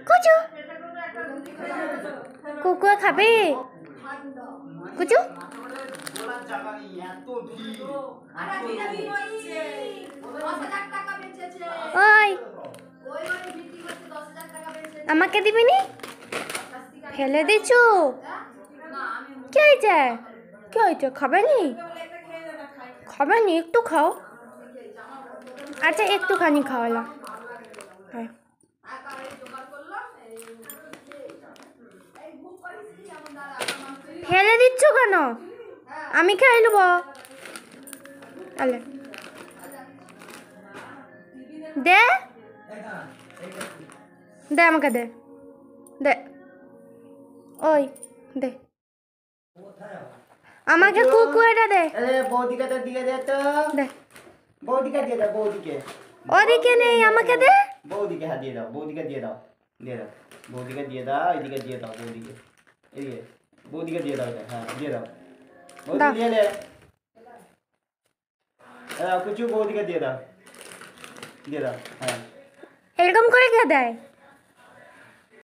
কুচু কুকুর খাবে কুচু ওই আমাকে দিবি নি ফেলে দিছু কি হয়েছে কি হয়েছে খাবে নি খাবে নি একটু খাও আচ্ছা একটুখানি খাওয়ালাম হ্যাঁ ফেলে দিচ্ছ কেন আমি খেয়ে নেবো তাহলে দে দে আমাকে দে দে ওই দে আমাকে কুকুরটা দে বৌদিকে তো দিয়ে দে তো দে বৌদিকে দিয়ে দাও বৌদিকে ওদিকে নেই আমাকে দে বৌদিকে হ্যাঁ দিয়ে দাও বৌদিকে দিয়ে দাও বৌদিকে দিয়ে দাও এদিকে দিয়ে দাও বৌদিকে এদিকে বৌদিকে দিয়ে দাও হ্যাঁ দিয়ে দাও বৌদি দিয়ে দে কুচু বৌদিকে দিয়ে দাও হ্যাঁ এরকম করে কে দেয়